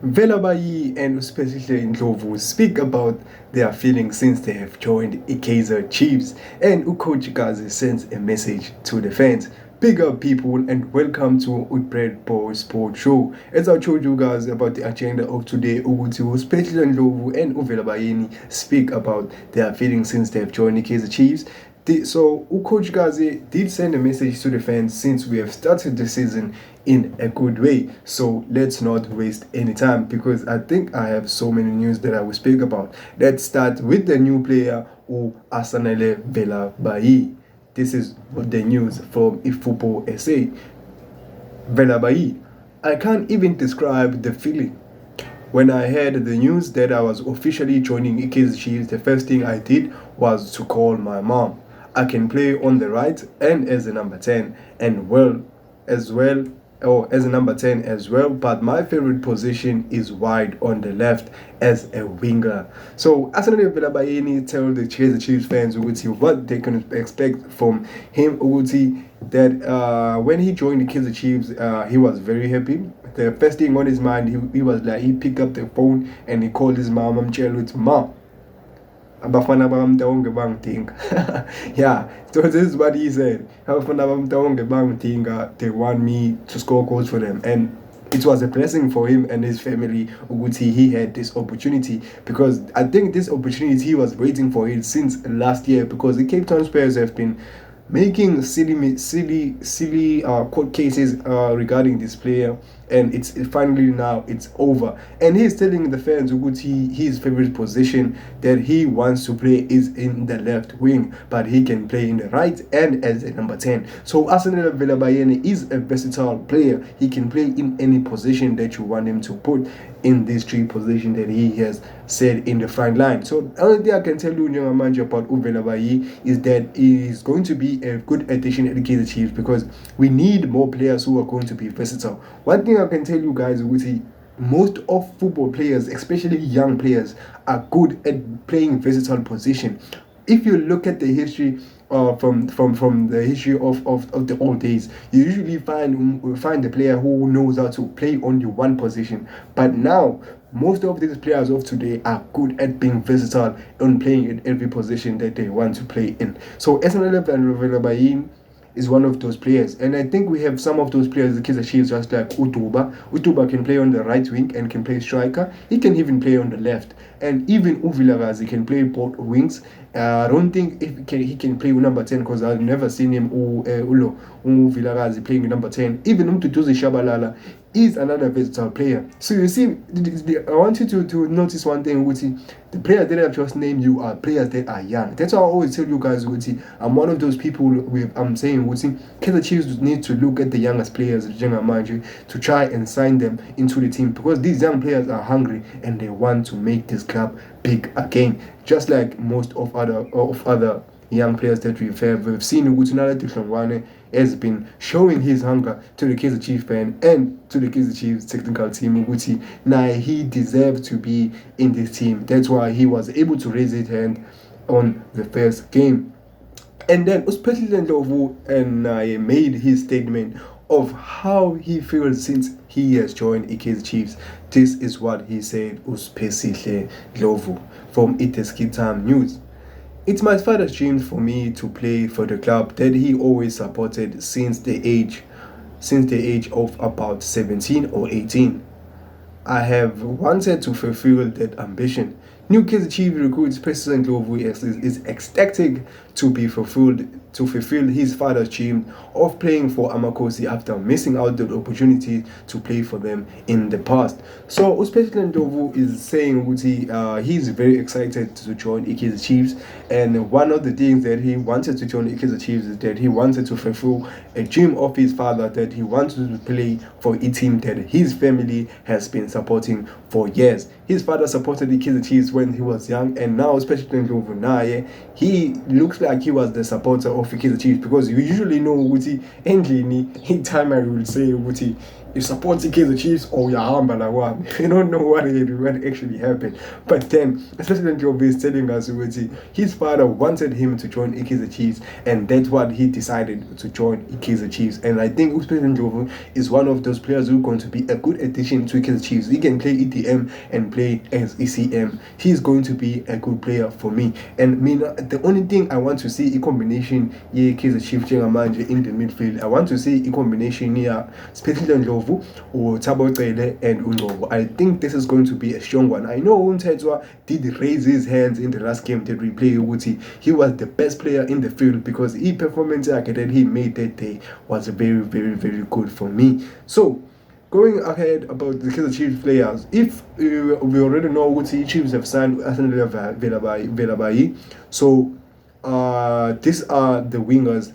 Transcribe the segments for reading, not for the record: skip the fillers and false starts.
Velabayi and especially Ndlovu speak about their feelings since they have joined Kaizer Chiefs, and Coach Kaze sends a message to the fans. Big up people and welcome to Utbread Boy Sport Show. As I told you guys about the agenda of today, Ugutu, especially Ndlovu and Uvelabayini speak about their feelings since they have joined the Kaizer Chiefs. So Coach Gazi did send a message to the fans since we have started the season in a good way. So let's not waste any time because I think I have so many news that I will speak about. Let's start with the new player Asanele Vela Bayi. This is the news from Ifootball SA. Vela Bayi. I can't even describe the feeling. When I heard the news that I was officially joining Kaizer Chiefs, the first thing I did was to call my mom. I can play on the right and as a number 10 and as a number 10 as well, but my favorite position is wide on the left as a winger. So Asanele Velabayeni tell the Kaizer Chiefs fans what they can expect from him, that when he joined the Kaizer Chiefs, he was very happy. The first thing on his mind, he was like, he picked up the phone and he called his mom, Mom, Bafana Bafana. Yeah, so this is what he said. Bafana Bafana, they want me to score goals for them, and it was a blessing for him and his family. Uguti, he had this opportunity because I think this opportunity he was waiting for it since last year, because the Cape Town Spurs have been making silly court cases regarding this player, and it's finally now it's over, and he's telling the fans his favorite position that he wants to play is in the left wing, but he can play in the right and as a number 10. So Asanele Velabayene is a versatile player. He can play in any position that you want him to put in these three positions that he has said in the front line. So the only thing I can tell you, Manager, about Uvelabayi is that he is going to be a good addition at the Kaizer Chiefs because we need more players who are going to be versatile. One thing I can tell you guys, most of football players, especially young players, are good at playing versatile position. If you look at the history from the history of the old days, you usually find the player who knows how to play only one position. But now, most of these players of today are good at being versatile and playing in every position that they want to play in. So Esenele Van is one of those players, and I think we have some of those players. The Kaizer Chiefs, just like Utuba. Utuba can play on the right wing and can play striker. He can even play on the left, and even Uvilagazi can play both wings. I don't think he can play with number 10 because I've never seen him Uvilagazi playing number 10. Even Umtutuzi Shabalala is another versatile player. So you see, I want you to notice one thing, the players that I've just named you are players that are young. That's why I always tell you guys, I'm one of those people I'm saying, Kaizer Chiefs need to look at the youngest players, to try and sign them into the team, because these young players are hungry and they want to make this club big again, just like most of other young players that we've seen. Ugutunala Tihlongwane has been showing his hunger to the Kaizer Chiefs fan and to the Kaizer Chiefs technical team. Now he deserves to be in this team. That's why he was able to raise his hand on the first game. And then especially Ndlovu and made his statement of how he feels since he has joined Kaizer Chiefs. This is what he said, Uspesihle Ndlovu from Iteski Time News. It's my father's dream for me to play for the club that he always supported since the age of about 17 or 18. I have wanted to fulfill that ambition. New Kaizer Chiefs recruits President Ndlovu is ecstatic to fulfill his father's dream of playing for Amakosi after missing out the opportunity to play for them in the past. So President Ndlovu is saying he's very excited to join Kaizer Chiefs, and one of the things that he wanted to join Kaizer Chiefs is that he wanted to fulfill a dream of his father, that he wanted to play for a team that his family has been supporting for years. His father supported the Kaizer Chiefs when he was young, and now President Ndlovu, he looks like he was the supporter of the Kaizer Chiefs, because you usually know endlini in time I will say you support the Kaizer Chiefs or you're humble like one. You don't know what actually happened. But then, especially Joe is telling us his father wanted him to join Kaizer Chiefs, and that's what he decided to join Kaizer Chiefs. And I think Usman Jovo is one of those players who's going to be a good addition to Kaizer Chiefs. He can play EDM and play as ECM. He's going to be a good player for me. And I mean, the only thing I want to see a combination Kaizer Chiefs in the midfield. I want to see a combination here, especially Ndlovu or Thabo Cele and Ndlovu. I think this is going to be a strong one. I know Untetwa did raise his hands in the last game that we played. He was the best player in the field because his performance that he made that day was very, very, very good for me. So, going ahead about the Kaizer Chiefs players, if we already know what the Chiefs have signed Arsenal Velabai, so these are the wingers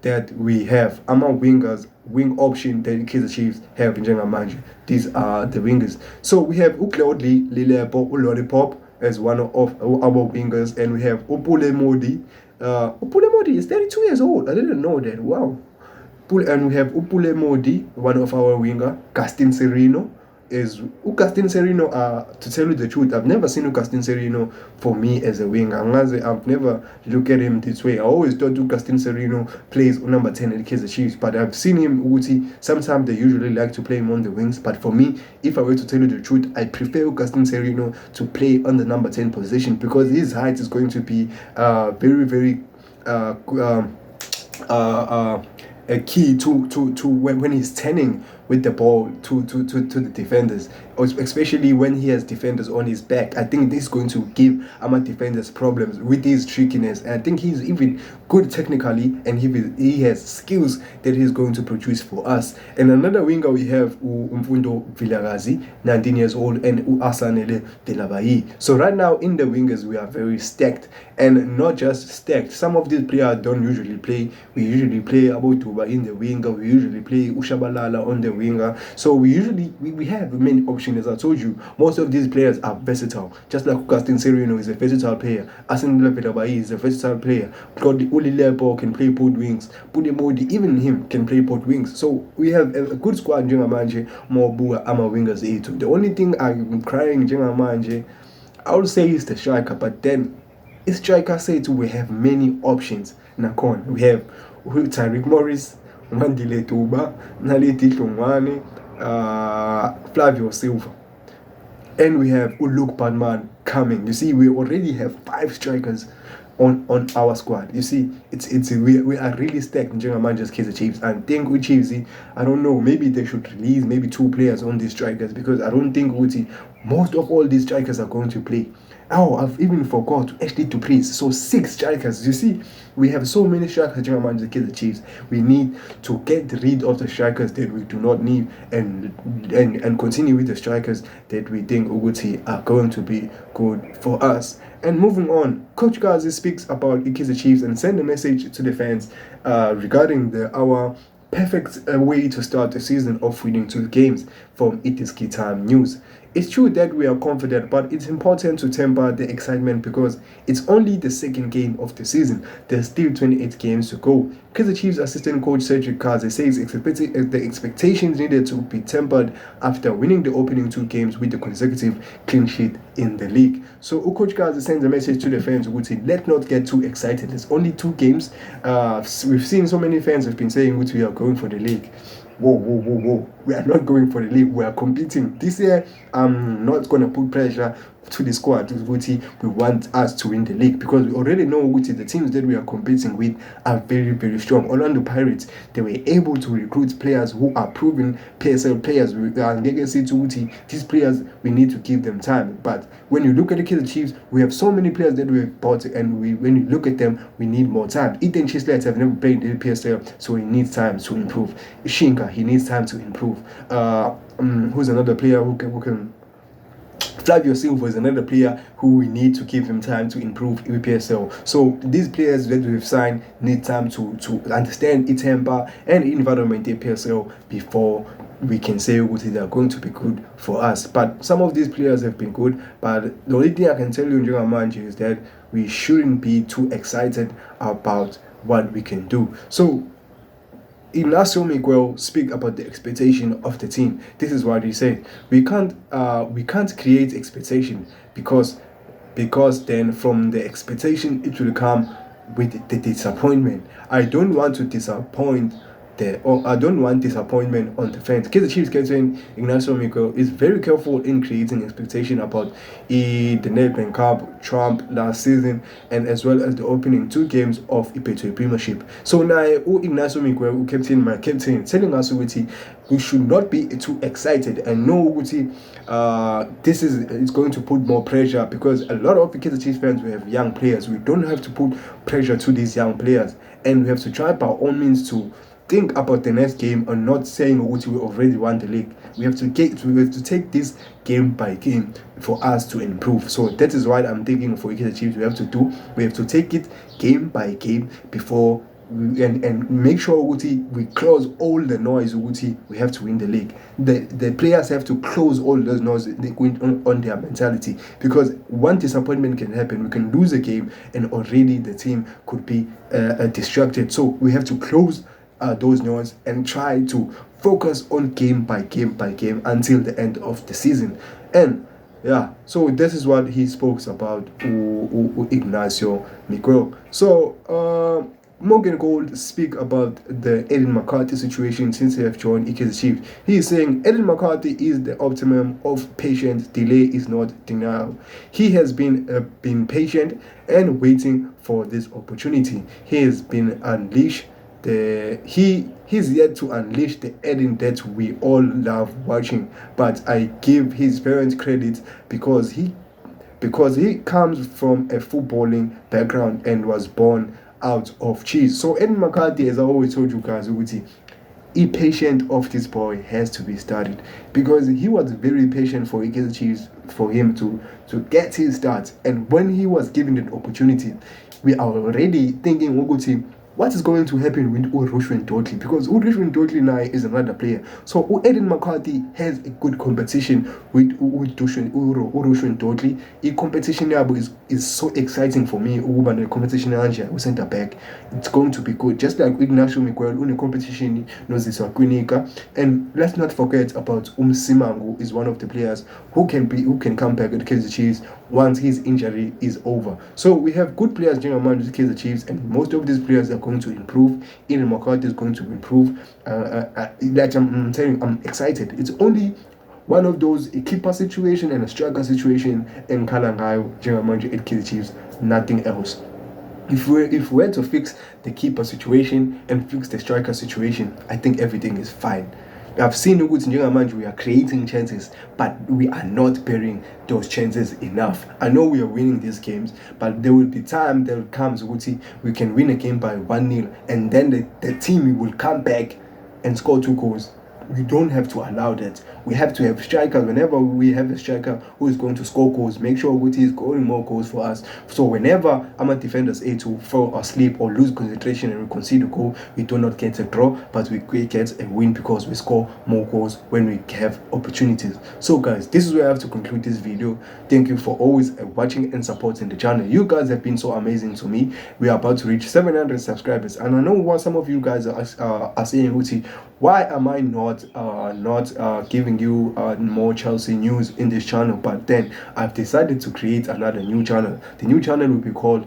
that we have. Among wingers, wing option that Kaizer Chiefs have in Njengamanje. These are the wingers. So we have Uclaudli Lilepo Lollipop as one of our wingers, and we have Upule Modi. Upule Modi is 32 years old. I didn't know that. Wow. And we have Upule Modi, one of our winger. Gaston Serino is Gaston Serino. To tell you the truth, I've never seen Gaston Serino for me as a winger. I've never looked at him this way. I always thought Gaston Serino plays number 10 in the Kaizer Chiefs, but I've seen him. Sometimes they usually like to play him on the wings. But for me, if I were to tell you the truth, I prefer Gaston Serino to play on the number 10 position because his height is going to be very, very a key to when he's turning with the ball to the defenders, especially when he has defenders on his back. I think this is going to give our defenders problems with his trickiness. And I think he's even good technically, and he has skills that he's going to produce for us. And another winger we have Umfundo Vilagazi, 19 years old, and Asanele Delabayi. So right now in the wingers we are very stacked, and not just stacked. Some of these players don't usually play. We usually play Abotuba in the winger. We usually play Ushabalala on the winger. So we have many options. As I told you, most of these players are versatile. Just like Gaston Serino is a versatile player. Asanele Delabayi is a versatile player. Because the Uli Lepo can play both wings. Budemodi, even him, can play both wings. So we have a good squad in Njengamanje. More Ama wingers A2. The only thing I'm crying in Njengamanje, I would say is the striker, but then it's striker say too, we have many options. Nakon, we have Tyrick Morris, Mandile Tuba, Naleti Tlongwane, Flavio Silva, and we have Uluk Padman coming. You see, we already have 5 strikers on our squad. You see, we are really stacked in Njengamanje's Kaizer Chiefs. And think with Chiefs, I don't know, maybe they should release maybe 2 players on these strikers, because I don't think most of all these strikers are going to play. Oh, I've even forgot to praise. So 6 strikers. You see, we have so many strikers in Njengamanje's Kaizer Chiefs. We need to get rid of the strikers that we do not need, and continue with the strikers that we think are going to be good for us. And moving on, Coach Kaze speaks about Kaizer Chiefs and send a message to the fans regarding our perfect way to start the season of winning 2 games from It Is Key Time News. It's true that we are confident, but it's important to temper the excitement because it's only the 2nd game of the season. There's still 28 games to go. Kaizer Chiefs assistant coach Cedric says the expectations needed to be tempered after winning the opening 2 games with the consecutive clean sheet in the league. So Coach Kaze sends a message to the fans who say, let's not get too excited. It's only 2 games. We've seen so many fans have been saying we are going for the league. Whoa. We are not going for the league. We are competing. This year, I'm not going to put pressure to the squad. We want us to win the league because we already know the teams that we are competing with are very, very strong. Orlando Pirates, they were able to recruit players who are proven PSL players. These players, we need to give them time. But when you look at the Kaizer Chiefs, we have so many players that we have bought, and when you look at them, we need more time. Ethan Chislett have never played in the PSL, so he needs time to improve. Shinka, he needs time to improve. Who's another player who can Flavio Silva is another player who we need to give him time to improve EPSL. So these players that we've signed need time to understand its temper and environment EPSL before we can say they are going to be good for us. But some of these players have been good, but the only thing I can tell you in Njengamanji is that we shouldn't be too excited about what we can do. So Ignacio Miguel speak about the expectation of the team. This is what he said. We can't create expectation because then from the expectation it will come with the disappointment. I don't want to disappoint I don't want disappointment on the fans. Kaizer Chiefs captain Ignacio Miguel is very careful in creating expectation about the Nedbank Cup Trump last season, and as well as the opening 2 games of Ipetwe Premiership. So now Ignacio Miguel, my captain, telling us we should not be too excited and know this is going to put more pressure, because a lot of the Kaizer Chiefs fans, we have young players. We don't have to put pressure to these young players, and we have to try by all means to think about the next game and not saying we already won the league. We have to take this game by game for us to improve. So that is what I'm thinking for Kaizer Chiefs. We have to take it game by game before and make sure we close all the noise. We have to win the league. The players have to close all those noise on their mentality, because one disappointment can happen. We can lose a game and already the team could be distracted. So we have to close those noise and try to focus on game by game until the end of the season. And yeah, so this is what he spoke about Ignacio Miguel. So Morgan Gold speak about the Eden McCarthy situation since they have joined Kaizer Chiefs. He is saying Eden McCarthy is the optimum of patience. Delay is not denial. He has been patient and waiting for this opportunity. He has been unleashed. He's yet to unleash the Eden that we all love watching. But I give his parents credit because he comes from a footballing background and was born out of cheese. So Eden McCarthy, as I always told you guys, the patient of this boy has to be studied, because he was very patient for Kaizer Chiefs, for him to get his start. And when he was given the opportunity, we are already thinking what is going to happen with Rushwin Dudley, because Rushwin Dudley now is another player. So Eden McCarthy has a good competition with Rushwin Dudley. The competition is so exciting for me. The competition with centre back, it's going to be good. Just like Ignacio Miguel, the competition knows this Quinika. And let's not forget about Simangu is one of the players who can come back at Kaizer Chiefs once his injury is over. So we have good players during with Kaizer Chiefs, and most of these players are going to improve. Eden McCarthy is going to improve. Like I'm telling you, I'm excited. It's only one of those, a keeper situation and a striker situation in Kalangayo, General Manager at Kaizer Chiefs, nothing else. If we were to fix the keeper situation and fix the striker situation, I think everything is fine. I've seen we are creating chances, but we are not burying those chances enough. I know we are winning these games, but there will be time that comes we can win a game by 1-0, and then the team will come back and score 2 goals. We don't have to allow that. We have to have strikers. Whenever we have a striker who is going to score goals, make sure he is scoring more goals for us. So whenever our defenders to fall asleep or lose concentration and we concede a goal, we do not get a draw, but we get a win because we score more goals when we have opportunities. So guys, this is where I have to conclude this video. Thank you for always watching and supporting the channel. You guys have been so amazing to me. We are about to reach 700 subscribers, and I know what some of you guys are saying, why am I not giving you more Chelsea news in this channel? But then I've decided to create another new channel. The new channel will be called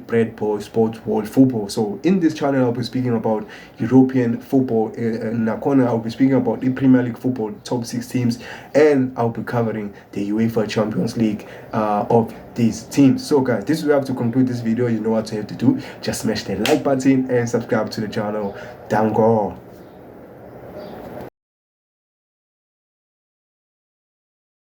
Bread Boy Sports World Football. So in this channel, I'll be speaking about European football. In a corner, I'll be speaking about the Premier League football, top 6 teams, and I'll be covering the UEFA Champions League of these teams. So guys, this is where I have to conclude this video. You know what you have to do. Just smash the like button and subscribe to the channel. Down go.